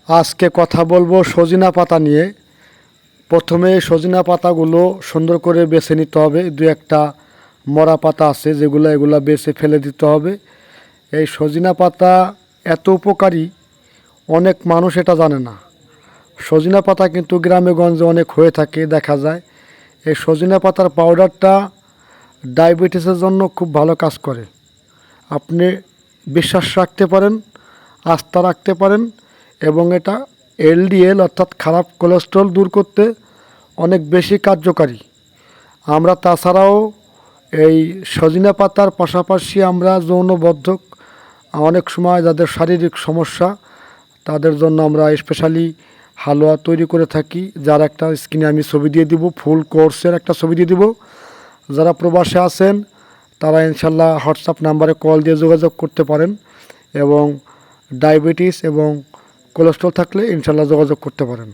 আজকে কথা বলবো সজিনা পাতা নিয়ে। প্রথমে সজিনা পাতাগুলো সুন্দর করে বেছে নিতে হবে। দু একটা মরা পাতা আছে এগুলা বেছে ফেলে দিতে হবে। এই সজিনা পাতা এত উপকারী, অনেক মানুষ এটা জানে না। সজিনা পাতা কিন্তু গ্রামে গঞ্জে অনেক হয়ে থাকে, দেখা যায়। এই সজিনা পাতার পাউডারটা ডায়াবেটিসের জন্য খুব ভালো কাজ করে। আপনি বিশ্বাস রাখতে পারেন, আস্থা রাখতে পারেন, এবং এটা এলডিএল অর্থাৎ খারাপ কোলেস্ট্রল দূর করতে অনেক বেশি কার্যকারী। আমরা তাছাড়াও এই সজিনা পাতার পাশাপাশি আমরা যৌনবদ্ধক, অনেক সময় যাদের শারীরিক সমস্যা তাদের জন্য আমরা স্পেশালি হালুয়া তৈরি করে থাকি, যার একটা স্ক্রিনে আমি ছবি দিয়ে দিব, ফুল কোর্সের একটা ছবি দিয়ে দিব। যারা প্রবাসে আছেন তারা ইনশাল্লাহ হোয়াটসঅ্যাপ নাম্বারে কল দিয়ে যোগাযোগ করতে পারেন, এবং ডায়াবেটিস এবং কোলেস্ট্রল থাকলে ইনশাল্লাহ যোগাযোগ করতে পারেন।